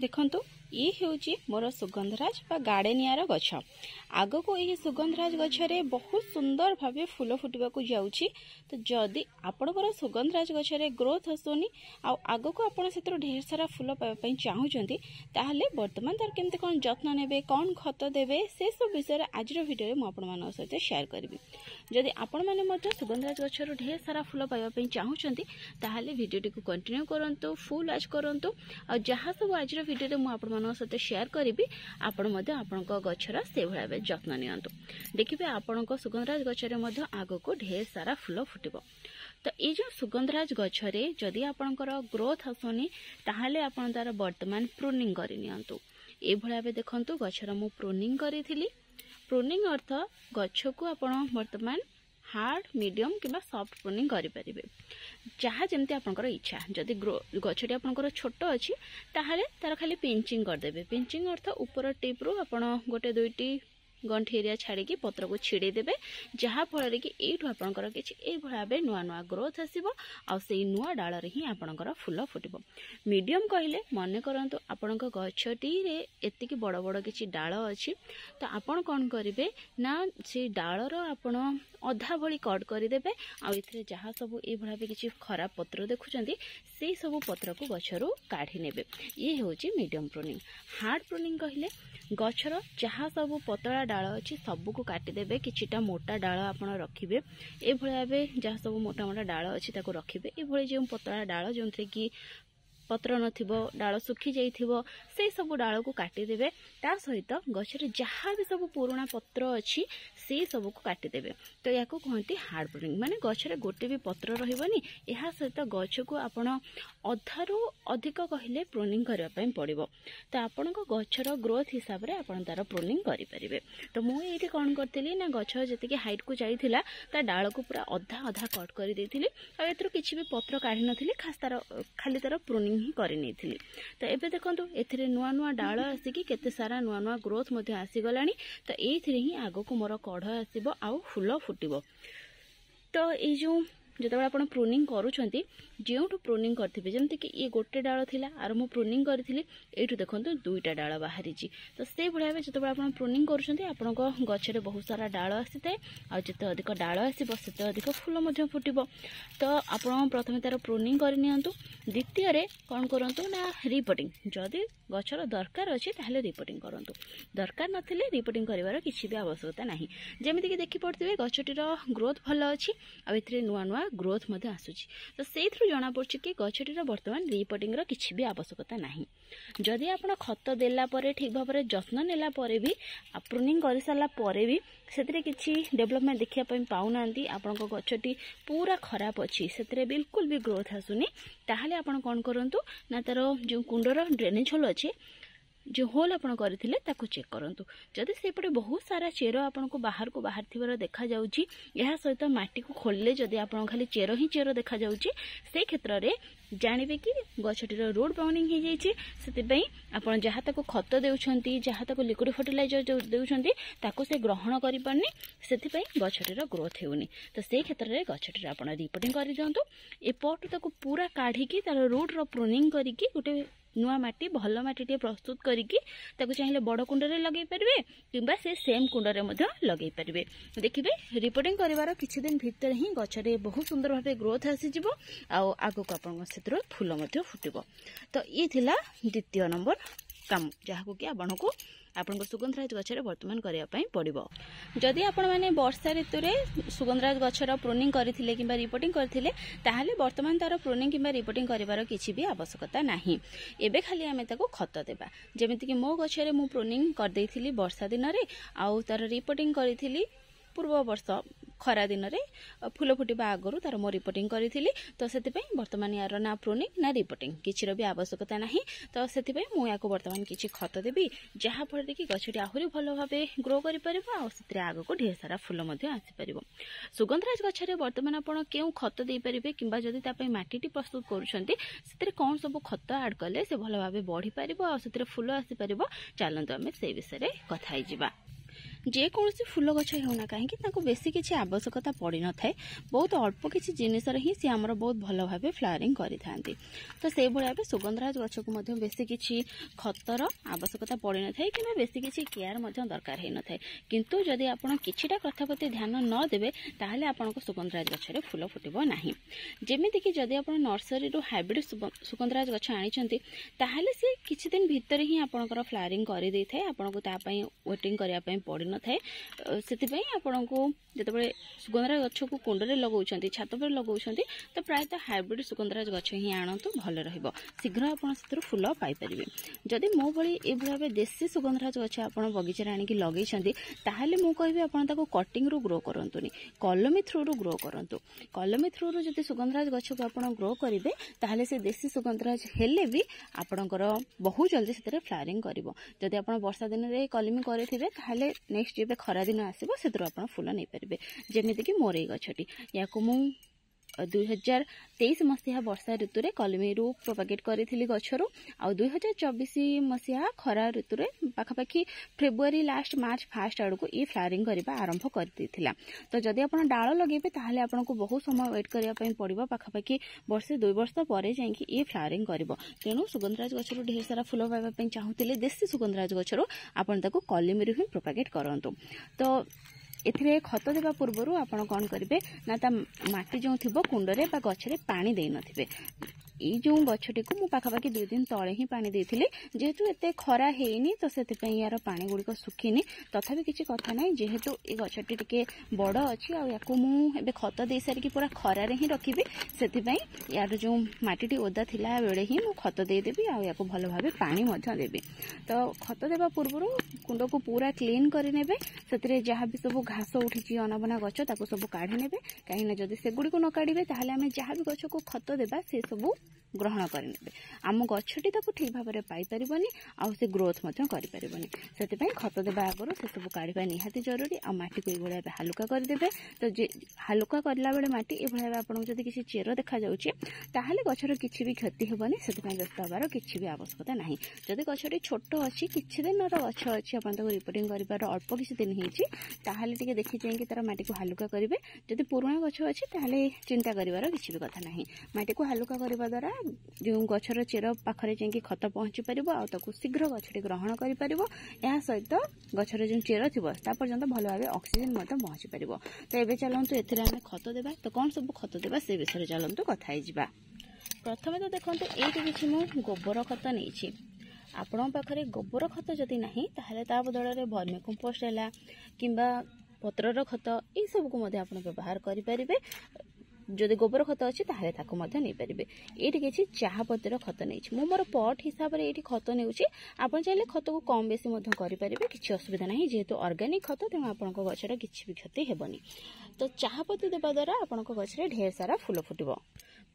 देखंतु ये हेउची मोर सुगंधराज बा गार्डेनियार गछ। आग को यही सुगंधराज गछरे बहुत सुंदर भावे फूल फुटवा को जाउची। तो जदि आपणकर सुगंधराज गछरे ग्रोथ आसुनी आग को आपण सेतर ढेर सारा फूल पाइबा पई चाहुचंती ताहले वर्तमान तार केमते कोन जत्न नेबे कोन खत देबे से सब विषय आज वीडियो में आपण मान सहित शेयर करबी। जदि आपण माने मते सुगंधराज गछरो ढेर सारा फूल पाइबा पई चाहुचंती ताहले वीडियो को कंटिन्यू करंतु फुल आज करंतु आ जहाँ सब आज वीडियो में आपण मान सहित शेयर करी आपण मध्य आपण गछर से भाव जत्न नियंतु। देखिए आपण सुगंधराज गछरे मध्य आग को ढेर सारा फूल फुटिबो। तो ये जो सुगंधराज गछरे जदि आपणकर ग्रोथ आसुनी ताहले आपण तार वर्तमान प्रूनिंग करि नियंतु। ए भाव देखंतु गछर मु प्रूनिंग करिथिली। प्रूनिंग अर्थ गछ को आपण वर्तमान हार्ड मीडियम किंबा सॉफ्ट प्रूनिंग करें जहाँ जमती आपंकर इच्छा। जदि गछटी आपंकर छोट अच्छी ताहले तार खाली पिंचिंग करदेबे। पिंचिंग अर्थ ऊपर टिप रु आपण गोटे दुईटी गंठी एरिया छाड़ी पत्र को छिड़े देबे जहाँ फल कि एठू आपंकर किछि ए भाबे नुआ नुआ ग्रोथ आसीबो आ सेई नुआ डाल रे ही आपंकर फूल फुटिबो। मीडियम कहले मने करंतु आपनक गछटी रे एतिकी बड़ बड़ किछि डाल अछि तो आपण कोन करिवे ना से डाल रो आपण अधा भली कट करदेबे आ इथरे जहाँ सब ए भाबे किछि खराब पत्र देखुचंती से सब पत्र को गछरु काढी नेबे। ये होछि मीडियम प्रूनिंग। हार्ड प्रूनिंग कहले गछर जहाँ सब पतला डाल अच्छी सबू को काटिदेबे किछिटा मोटा डाल आपण रखिबे ए भाबे जहाँ सब मोटा मोटा डाल अच्छी ताको रखिबे। ए भली जे पतला डाल जो कि पत्र नथिबो डाल सुखी जाइथिबो से सब डाल को काटिदेबे। ता सहित गछरे जहाँ भी सब पुराना पत्र अच्छी से सब को काटिदेबे। तो या कहती हार्ड प्रूनिंग माने गछरे गोटे भी पत्र रहिबनी एहा सहित गछ को आपण अधारू अधिक कहले प्रूनिंग करबा पई पड़िबो। तो आपण को गछर ग्रोथ हिसाब रे आपण तार प्रूनिंग करि परिबे। तो मु एठी कोन करथिली ना गछ जतिके हाइट को जाइथिला ता डाल को पूरा अधा अधा कट करि देथिली आ एतरो किछि भी पत्र काढी नथिली खाली तार प्रूनिंग ही करनी थी। तो एबे देखंतु एथिरे नुआ नुआ डाल आसिकी केते सारा नुआ नुआ ग्रोथ मध्ये आसी गलानी। तो एथिरे ही आगो को मोर कढ़ आसीबो आ फूल फुटिबो। तो ए जो जतबे आपण प्रूनिंग करूछंती जेउठु प्रूनिंग करथिबे जेमति कि ये गोटे डाल थिला आर मु प्रूनिंग करथिली एठु देखंतु दुईटा डाल बाहरी जी। तो से भलिया जतबे आपण प्रूनिंग करूछंती आपनको गछरे बहुत सारा डाल आसीते आ जते अधिक डाल आसीबो सेते अधिक फूल मध्ये फुटिबो। तो आपण प्रथमे तार प्रूनिंग करि नियंतु। द्वितीय रे कोन करंतु ना रिपोर्टिंग जदि गछर दरकार अछि ताहले रिपोर्टिंग करंतु। दरकार नथिले रिपोर्टिंग करिवार किछि भी आवश्यकता नाही। जेमिति कि देखि पड़थिबे गछटीर ग्रोथ भलो अछि आ एथिरे नुआ नुआ ग्रोथ मध्ये आसुची। तो सेथरु जाना पड़छि कि गछटीर वर्तमान रिपोर्टिंग रो किछि भी आवश्यकता नाही। जदि आपण खत देला परे ठीक भाबरे जत्न नेला परे भी प्रूनिंग करि साला परे भी सेतरे किछि डेवलपमेंट देखिया पई पाउनांती आपनको गछटी पूरा खराब अछि सेतरे बिल्कुल भी ग्रोथ आसुनी ताहले आपण कोन करंतु ना तार जो कुंडर ड्रेनेज होल अछि जो होल आपण करथिले ताको चेक करंतु। जदि सेपटे बहुत सारा चेर आपण को बाहर थिबार देखा जाउची एहा सहित माटी को खोलले जदि आपण खाली चेर ही चेर देखा जाउची से क्षेत्र रे जानिबे कि गछटीर रोड बाउंडिंग हे जाइछि। सेति पई आपण जहा ताको खत देउछंती जहा ताको लिक्विड फर्टिलाइजर देउछंती ताको से ग्रहण करि पारनी सेति पई गछटीर ग्रोथ हेउनी। तो से क्षेत्र रे गछटीर आपण रिपोर्टिंग करि दियंतु। ए पट ताको पूरा काढी कि तार रूट रो प्रूनिंग करि कि गोटे नुआ माटी भल माटी प्रस्तुत करिकी ताको चाहिए बड़ कुंडरे लगे पारे किंबा से सेम कुंडरे मध्य लगे पारे। देखिए रिपोर्टिंग करिवार किछि दिन भितर ही गछरे बहुत सुंदर भाबे ग्रोथ आसीजिवो आ आगो को आपन सेतर फूल मध्य फुटिबो। तो ये थिला द्वितीय नंबर काम जहाँ कि आपको आपन सुगंधराज गछरे वर्तमान करिया पई पड़िबो। जदि आपण माने वर्षा ऋतु रे सुगंधराज गछर प्रूनिंग करथिले किंबा रिपोर्टिंग करथिले ताहाले वर्तमान तार प्रूनिंग किंबा रिपोर्टिंग करिवार किछि भी आवश्यकता नाही। एबे खाली आमे ताको खत देबा। जेमिति कि मो गछरे मु प्रूनिंग कर देइथिली वर्षा दिन रे आउ तार रिपोर्टिंग करिथिली पूर्व वर्ष खरा दिन रे फूल फुटिबा आगरु तार मो रिपोर्टिंग करिथिली। तो सेति पई वर्तमान यार ना प्रूनिंग ना रिपोर्टिंग किछिर भी आवश्यकता नाही। तो सेति पई मु याको वर्तमान किछि खत देबी जहा फल कि गछटी आहुरी भलो भाबे ग्रो करि परिबो आ सेति आगो को ढेर सारा फूल मध्ये आसी परिबो। सुगंधराज गछरे वर्तमान आपण केउ खत देई परिबे किंबा जदि ता पई माटीटी प्रस्तुत करूछंती सेतिरे कोन सब खत ऐड कले से भलो भाबे बढ़ी परिबो आ सेतिरे फूल आसी परिबो चलंतु हमें से विषय रे कथा हि जिबा। ଯେକୌଣସି ଫୁଲ ଗଛ ହେଉନା କାହିଁକି ତାଙ୍କୁ ବେଶୀ କିଛି ଆବଶ୍ୟକତା ପଡ଼ିନଥାଏ, ବହୁତ ଅଳ୍ପ କିଛି ଜିନିଷରେ ହିଁ ସେ ଆମର ବହୁତ ଭଲ ଭାବେ ଫ୍ଲାୱାରିଂ କରିଥାନ୍ତି। ତ ସେଇଭଳି ଭାବେ ସୁଗନ୍ଧରାଜ ଗଛକୁ ମଧ୍ୟ ବେଶୀ କିଛି ଖତର ଆବଶ୍ୟକତା ପଡ଼ିନଥାଏ କିମ୍ବା ବେଶୀ କିଛି କେୟାର ମଧ୍ୟ ଦରକାର ହୋଇନଥାଏ। କିନ୍ତୁ ଯଦି ଆପଣ କିଛିଟା କଥା ପ୍ରତି ଧ୍ୟାନ ନ ଦେବେ ତାହେଲେ ଆପଣଙ୍କ ସୁଗନ୍ଧରାଜ ଗଛରେ ଫୁଲ ଫୁଟିବ ନାହିଁ। ଯେମିତିକି ଯଦି ଆପଣ ନର୍ସରୀରୁ ହାଇବ୍ରିଡ୍ ସୁଗନ୍ଧରାଜ ଗଛ ଆଣିଛନ୍ତି ତାହେଲେ ସେ କିଛି ଦିନ ଭିତରେ ହିଁ ଆପଣଙ୍କର ଫ୍ଲାୱାରିଂ କରିଦେଇଥାଏ, ଆପଣଙ୍କୁ ତା ପାଇଁ ୱେଟିଂ କରିବା ପାଇଁ ପଡ଼ିନଥାଏ। ସେଥିପାଇଁ ଆପଣଙ୍କୁ ଯେତେବେଳେ ସୁଗନ୍ଧରାଜ ଗଛକୁ କୁଣ୍ଡରେ ଲଗାଉଛନ୍ତି, ଛାତ ଉପରେ ଲଗାଉଛନ୍ତି, ତ ପ୍ରାୟତଃ ହାଇବ୍ରିଡ୍ ସୁଗନ୍ଧରାଜ ଗଛ ହିଁ ଆଣନ୍ତୁ, ଭଲ ରହିବ, ଶୀଘ୍ର ଆପଣ ସେଥିରୁ ଫୁଲ ପାଇପାରିବେ। ଯଦି ମୋ ଭଳି ଏଭଳି ଭାବେ ଦେଶୀ ସୁଗନ୍ଧରାଜ ଗଛ ଆପଣ ବଗିଚାରେ ଆଣିକି ଲଗେଇଛନ୍ତି ତାହେଲେ ମୁଁ କହିବି ଆପଣ ତାକୁ କଟିଂରୁ ଗ୍ରୋ କରନ୍ତୁନି, କଲମୀ ଥ୍ରୁରୁ ଗ୍ରୋ କରନ୍ତୁ। କଲମୀ ଥ୍ରୁରୁ ଯଦି ସୁଗନ୍ଧରାଜ ଗଛକୁ ଆପଣ ଗ୍ରୋ କରିବେ ତାହେଲେ ସେ ଦେଶୀ ସୁଗନ୍ଧରାଜ ହେଲେ ବି ଆପଣଙ୍କର ବହୁତ ଜଲ୍ଦି ସେଥିରେ ଫ୍ଲାୱାରିଂ କରିବ। ଯଦି ଆପଣ ବର୍ଷା ଦିନରେ କଲମୀ କରିଥିବେ ତାହେଲେ ନେକ୍ସଟ ଯେବେ ଖରା ଦିନ ଆସିବ ସେଥିରୁ ଆପଣ ଫୁଲ ନେଇପାରିବେ। ଯେମିତିକି ମୋର ଏଇ ଗଛଟି, ୟାକୁ ମୁଁ 2023 ମସିହା ବର୍ଷା ଋତୁରେ କଲମୀରୁ ପ୍ରୋପାଗେଟ୍ କରିଥିଲି ଗଛରୁ, ଆଉ 2024 ମସିହା ଖରା ଋତୁରେ ପାଖାପାଖି ଫେବୃଆରୀ ଲାଷ୍ଟ ମାର୍ଚ୍ଚ ଫାଷ୍ଟ ଆଡ଼କୁ ଇ ଫ୍ଲାୱାରିଂ କରିବା ଆରମ୍ଭ କରିଦେଇଥିଲା। ତ ଯଦି ଆପଣ ଡାଳ ଲଗାଇବେ ତାହେଲେ ଆପଣଙ୍କୁ ବହୁତ ସମୟ ୱେଟ୍ କରିବା ପାଇଁ ପଡ଼ିବ, ପାଖାପାଖି ବର୍ଷେ 2 ବର୍ଷ ପରେ ଯାଇକି ଇ ଫ୍ଲାୱାରିଂ କରିବ। ତେଣୁ ସୁଗନ୍ଧରାଜ ଗଛରୁ ଢେର ସାରା ଫୁଲ ପାଇବା ପାଇଁ ଚାହୁଁଥିଲେ ଦେଶୀ ସୁଗନ୍ଧରାଜ ଗଛରୁ ଆପଣ ତାକୁ କଲମୀରୁ ହିଁ ପ୍ରୋପାଗେଟ୍ କରନ୍ତୁ। ତ ଏଥିରେ ଖତ ଦେବା ପୂର୍ବରୁ ଆପଣ କ'ଣ କରିବେ ନା ତା ମାଟି ଯେଉଁ ଥିବ କୁଣ୍ଡରେ ବା ଗଛରେ ପାଣି ଦେଇନଥିବେ। ଏଇ ଯେଉଁ ଗଛଟିକୁ ମୁଁ ପାଖାପାଖି 2 ଦିନ ତଳେ ହିଁ ପାଣି ଦେଇଥିଲି, ଯେହେତୁ ଏତେ ଖରା ହେଇନି ତ ସେଥିପାଇଁ ୟାର ପାଣି ଗୁଡ଼ିକ ଶୁଖିନି। ତଥାପି କିଛି କଥା ନାହିଁ, ଯେହେତୁ ଏ ଗଛଟି ଟିକେ ବଡ଼ ଅଛି ଆଉ ୟାକୁ ମୁଁ ଏବେ ଖତ ଦେଇ ସାରିକି ପୁରା ଖରାରେ ହିଁ ରଖିବି, ସେଥିପାଇଁ ୟାର ଯେଉଁ ମାଟିଟି ଓଦା ଥିଲା ବେଳେ ହିଁ ମୁଁ ଖତ ଦେଇଦେବି ଆଉ ୟାକୁ ଭଲ ଭାବେ ପାଣି ମଧ୍ୟ ଦେବି। ତ ଖତ ଦେବା ପୂର୍ବରୁ କୁଣ୍ଡକୁ ପୁରା କ୍ଲିନ୍ କରିନେବେ, ସେଥିରେ ଯାହା ବି ସବୁ ଘାସ ଉଠିଛି ଅନାବନା ଗଛ ତାକୁ ସବୁ କାଢ଼ି ନେବେ, କାହିଁକିନା ଯଦି ସେଗୁଡ଼ିକୁ ନ କାଢ଼ିବେ ତାହେଲେ ଆମେ ଯାହା ବି ଗଛକୁ ଖତ ଦେବା ସେସବୁ ଗ୍ରହଣ କରିନେବେ, ଆମ ଗଛଟି ତାକୁ ଠିକ୍ ଭାବରେ ପାଇପାରିବନି ଆଉ ସେ ଗ୍ରୋଥ୍ ମଧ୍ୟ କରିପାରିବନି। ସେଥିପାଇଁ ଖତ ଦେବା ଆଗରୁ ସେସବୁ କାଢ଼ିବା ନିହାତି ଜରୁରୀ। ଆଉ ମାଟିକୁ ଏଇଭଳି ଭାବେ ହାଲୁକା କରିଦେବେ। ତ ହାଲୁକା କରିଲା ବେଳେ ମାଟି ଏଭଳି ଭାବେ ଆପଣଙ୍କୁ ଯଦି କିଛି ଚେର ଦେଖାଯାଉଛି ତାହେଲେ ଗଛର କିଛି ବି କ୍ଷତି ହେବନି, ସେଥିପାଇଁ ବ୍ୟସ୍ତ ହେବାର କିଛି ବି ଆବଶ୍ୟକତା ନାହିଁ। ଯଦି ଗଛଟି ଛୋଟ ଅଛି, କିଛି ଦିନର ଗଛ ଅଛି, ଆପଣ ତାକୁ ରିପୋର୍ଟିଂ କରିବାର ଅଳ୍ପ କିଛି ଦିନ ହେଇଛି, ତାହେଲେ ଟିକେ ଦେଖି ଚାହିଁକି ତାର ମାଟିକୁ ହାଲୁକା କରିବେ। ଯଦି ପୁରୁଣା ଗଛ ଅଛି ତାହେଲେ ଚିନ୍ତା କରିବାର କିଛି ବି କଥା ନାହିଁ। ମାଟିକୁ ହାଲୁକା କରିବା ଦ୍ୱାରା ଯେଉଁ ଗଛର ଚେର ପାଖରେ ଯାଇକି ଖତ ପହଞ୍ଚି ପାରିବ ଆଉ ତାକୁ ଶୀଘ୍ର ଗଛଟି ଗ୍ରହଣ କରିପାରିବ। ଏହା ସହିତ ଗଛର ଯେଉଁ ଚେର ଥିବ ତା ପର୍ଯ୍ୟନ୍ତ ଭଲ ଭାବେ ଅକ୍ସିଜେନ୍ ମଧ୍ୟ ପହଞ୍ଚି ପାରିବ। ତ ଏବେ ଚାଲନ୍ତୁ ଏଥିରେ ଆମେ ଖତ ଦେବା। ତ କ'ଣ ସବୁ ଖତ ଦେବା ସେ ବିଷୟରେ ଚାଲନ୍ତୁ କଥା ହେଇଯିବା। ପ୍ରଥମେ ତ ଦେଖନ୍ତୁ ଏଇଠି କିଛି ମୁଁ ଗୋବର ଖତ ନେଇଛି। ଆପଣଙ୍କ ପାଖରେ ଗୋବର ଖତ ଯଦି ନାହିଁ ତାହେଲେ ତା ବଦଳରେ ଭର୍ମି କମ୍ପୋଷ୍ଟ ହେଲା କିମ୍ବା ପତ୍ରର ଖତ ଏଇସବୁକୁ ମଧ୍ୟ ଆପଣ ବ୍ୟବହାର କରିପାରିବେ। ଯଦି ଗୋବର ଖତ ଅଛି ତାହେଲେ ତାକୁ ମଧ୍ୟ ନେଇପାରିବେ। ଏଇଠି କିଛି ଚାହା ପତିର ଖତ ନେଇଛି, ମୁଁ ମୋର ପଟ୍ ହିସାବରେ ଏଇଠି ଖତ ନେଉଛି। ଆପଣ ଚାହିଁଲେ ଖତକୁ କମ୍ ବେଶୀ ମଧ୍ୟ କରିପାରିବେ, କିଛି ଅସୁବିଧା ନାହିଁ, ଯେହେତୁ ଅର୍ଗାନିକ୍ ଖତ ତେଣୁ ଆପଣଙ୍କ ଗଛର କିଛି ବି କ୍ଷତି ହେବନି। ତ ଚାହା ପତି ଦେବା ଦ୍ୱାରା ଆପଣଙ୍କ ଗଛରେ ଢେର ସାରା ଫୁଲ ଫୁଟିବ।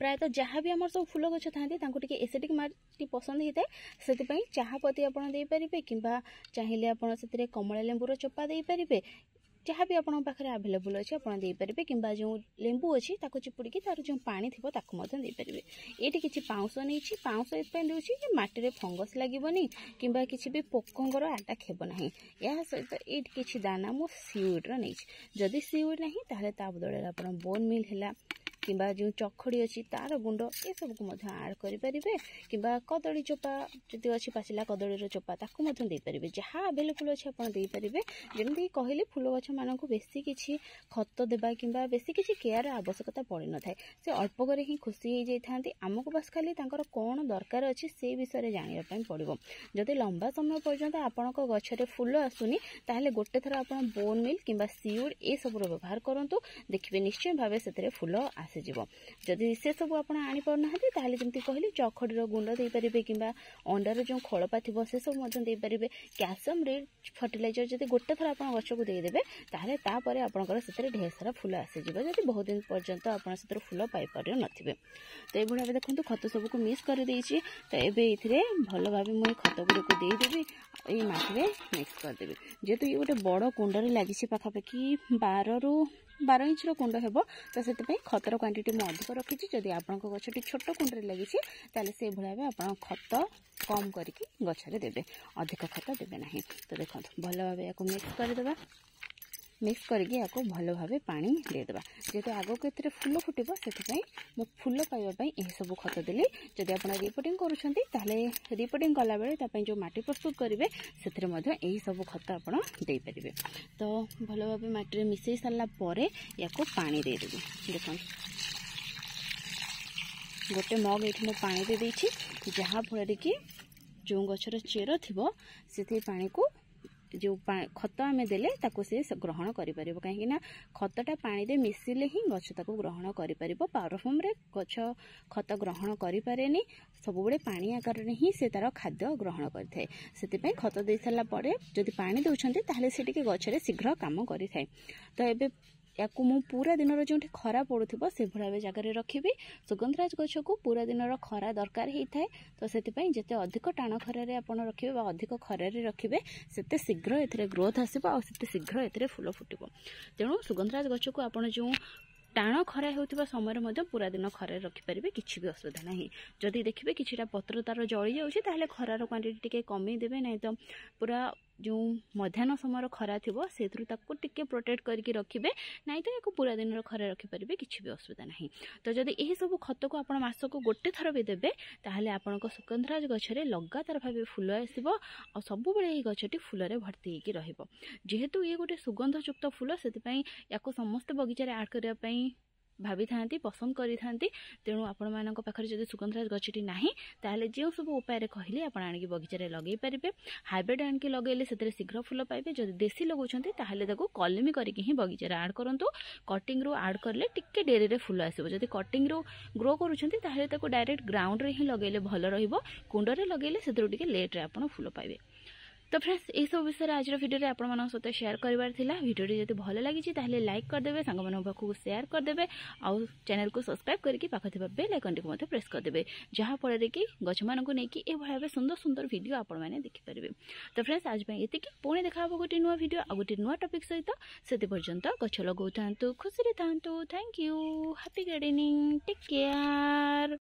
ପ୍ରାୟତଃ ଯାହା ବି ଆମର ସବୁ ଫୁଲ ଗଛ ଥାନ୍ତି ତାଙ୍କୁ ଟିକେ ଏସିଡିକ୍ ମାଟି ପସନ୍ଦ ହେଇଥାଏ, ସେଥିପାଇଁ ଚାହା ପତି ଆପଣ ଦେଇପାରିବେ କିମ୍ବା ଚାହିଁଲେ ଆପଣ ସେଥିରେ କମଳା ଲେମ୍ବୁର ଚୋପା ଦେଇପାରିବେ। ଯାହା ବି ଆପଣଙ୍କ ପାଖରେ ଆଭେଲେବୁଲ୍ ଅଛି ଆପଣ ଦେଇପାରିବେ, କିମ୍ବା ଯେଉଁ ଲେମ୍ବୁ ଅଛି ତାକୁ ଚିପୁଡ଼ିକି ତାର ଯେଉଁ ପାଣି ଥିବ ତାକୁ ମଧ୍ୟ ଦେଇପାରିବେ। ଏଇଠି କିଛି ପାଉଁଶ ନେଇଛି, ପାଉଁଶ ଏଥିପାଇଁ ଦେଉଛି ଯେ ମାଟିରେ ଫଙ୍ଗସ୍ ଲାଗିବନି କିମ୍ବା କିଛି ବି ପୋକଙ୍କର ଆଟାକ୍ ହେବ ନାହିଁ। ଏହା ସହିତ ଏଇଠି କିଛି ଦାନା ମୁଁ ସିଉଡ଼୍ର ନେଇଛି। ଯଦି ସିଉଡ଼୍ ନାହିଁ ତାହେଲେ ତା ବଦଳରେ ଆପଣ ବୋନ୍ ମିଲ୍ ହେଲା କିମ୍ବା ଯେଉଁ ଚଖଡ଼ି ଅଛି ତାର ଗୁଣ୍ଡ ଏସବୁକୁ ମଧ୍ୟ ଆଡ଼୍ କରିପାରିବେ, କିମ୍ବା କଦଳୀ ଚୋପା ଯଦି ଅଛି ପାଚିଲା କଦଳୀର ଚୋପା ତାକୁ ମଧ୍ୟ ଦେଇପାରିବେ। ଯାହା ଆଭେଲେବୁଲ୍ ଅଛି ଆପଣ ଦେଇପାରିବେ। ଯେମିତିକି କହିଲେ ଫୁଲ ଗଛମାନଙ୍କୁ ବେଶୀ କିଛି ଖତ ଦେବା କିମ୍ବା ବେଶୀ କିଛି କେୟାର ଆବଶ୍ୟକତା ପଡ଼ିନଥାଏ, ସେ ଅଳ୍ପ କରି ହିଁ ଖୁସି ହେଇଯାଇଥାନ୍ତି। ଆମକୁ ବାସ୍ ଖାଲି ତାଙ୍କର କ'ଣ ଦରକାର ଅଛି ସେ ବିଷୟରେ ଜାଣିବା ପାଇଁ ପଡ଼ିବ। ଯଦି ଲମ୍ବା ସମୟ ପର୍ଯ୍ୟନ୍ତ ଆପଣଙ୍କ ଗଛରେ ଫୁଲ ଆସୁନି ତାହେଲେ ଗୋଟେ ଥର ଆପଣ ବୋନ୍ ମିଲ୍ କିମ୍ବା ସିଉଡ଼୍ ଏସବୁର ବ୍ୟବହାର କରନ୍ତୁ, ଦେଖିବେ ନିଶ୍ଚୟ ଭାବେ ସେଥିରେ ଫୁଲ ଆସିଯିବ। ଯଦି ସେସବୁ ଆପଣ ଆଣିପାରୁନାହାନ୍ତି ତାହେଲେ ଯେମିତି କହିଲି ଚଖଡ଼ିର ଗୁଣ୍ଡ ଦେଇପାରିବେ କିମ୍ବା ଅଣ୍ଡାର ଯେଉଁ ଖୋଳପା ଥିବ ସେସବୁ ମଧ୍ୟ ଦେଇପାରିବେ। କ୍ୟାଲସିୟମ୍ ରିଚ୍ ଫର୍ଟିଲାଇଜର ଯଦି ଗୋଟେ ଥର ଆପଣ ଗଛକୁ ଦେଇଦେବେ ତାହେଲେ ତାପରେ ଆପଣଙ୍କର ସେଥିରେ ଢେର ସାରା ଫୁଲ ଆସିଯିବ, ଯଦି ବହୁତ ଦିନ ପର୍ଯ୍ୟନ୍ତ ଆପଣ ସେଥିରୁ ଫୁଲ ପାଇପାରୁନଥିବେ। ତ ଏଇଭଳି ଭାବେ ଦେଖନ୍ତୁ ଖତ ସବୁକୁ ମିକ୍ସ କରିଦେଇଛି। ତ ଏବେ ଏଇଥିରେ ଭଲ ଭାବେ ମୁଁ ଏଇ ଖତ ଗୁଡ଼ିକୁ ଦେଇଦେବି, ଏଇ ମାଟିରେ ମିକ୍ସ କରିଦେବି। ଯେହେତୁ ଇଏ ଗୋଟେ ବଡ଼ କୁଣ୍ଡରେ ଲାଗିଛି, ପାଖାପାଖି 12ରୁ 12 इंच कुंड हेबो तो से खतर क्वांटिटी मु अधिक रखी जदि आपण गछटी छोट कुंड लगी से भाव आप खत कम करके गछरे देबे अधिक खत देबे नहीं। तो देखो भल भाव या मिक्स करदे मिक्स करके या भल भाव पानी देदेबा जेहेतु आग को ए फुल फुटब से फुल पाइबापी यही सब खत देली जदि आप रिपोर्टिंग करुँचे रिपोर्टिंग कला बेले जो माटी प्रस्तुत करेंगे से यही सब खत आपड़ दे पारे। तो भल भाव माटी मिसई सारापर या पानी देदेवी देख गोटे मग ये पानी दे देछि जहाँफल कि जो गछर चेर थी से पानी को जो खत आम देले से ग्रहण करें कहीं खतटा पानी दे मिसिले ही गछ ताको ग्रहण करें पावर फॉर्म रे गछ खत ग्रहण करें सब बड़े पानी आकार ही से तार खाद्य ग्रहण करें से खत दे सारापर जदि पानी दौरान ताहले से गछरे शीघ्र काम करें। तो ये या पूरा दिन जो खरा पड़ुव से भाव जगह रखी सुगंधराज गछ को पूरा दिन खरा दरकार होता है। तो से जिते अधिक टाण खरार आप रखिए अधिक खरार रखिए से शीघ्र ए ग्रोथ आसो आ शीघ्र ए फुल फुटब। तेणु सुगंधराज गछ को आप जो टाण खरा होता समय पूरा दिन खरार रखिपारे किसी भी असुविधा ना। जदि देखिए कि पत्र तार जली जाऊँगी खरार क्वांटिटी टी कमे देवे ना तो पूरा जो मध्याह्न समय खरा थी से टी प्रोटेक्ट करके रखिए ना तो या पूरा दिन खरा रखिपारे किसी भी असुविधा ना। तो जदि यही सब खत को आप मासक गोटे थर भी देवे ताहले आपण सुगंधराज गछरे लगातार भाव फुल आसो आ सब बेले गछटी फुल भर्ती होगी रहिबो। जेहेतु ये गोटे सुगंधयुक्त फुल से समस्त बगीचार आड करने भावी था पसंद करी था। तेणु आपण मान पाखे जब सुगंधराज गछटी ना ताहले जो सब उपाय कहली आप आणिक बगीचार लगे पारे। हाइब्रिड आणिक लगेले से शीघ्र फुल पाइबे। जदि देसी लगाउछन्ते ताहले ताको कलमी करके ही बगीचार आड करंतु। कटिंग रो आड करले टिके डेरी रे फुल आसीबो। जदि कटिंग रो ग्रो करूछन्ते ताहले ताको डायरेक्ट ग्राउंड रे ही लगेले भल रहिबो। कुंड रे लगेले सेतरो टिके लेट रे आपण फुल पाइबे। तो फ्रेंड्स यही सब विषय आज भिडियो आपण सहित शेयर करार भिडियो जब भल लगी ताहले लाइक करदे सांग पाखक शेयर करदे आउ चैनल को सब्सक्राइब करके पाखे बेल आइकन को प्रेस करदे जहाँफल कि गछ मानक नहीं ये भाव सुंदर सुंदर वीडियो आपण मैंने देखिपारे। तो फ्रेंड्स आज ये पुणी देखा गोटे नुआ वीडियो आ गोटे नुआ टॉपिक सहित से पर्यंत गछ लगौ था खुशी था। Thank you happy gardening take care.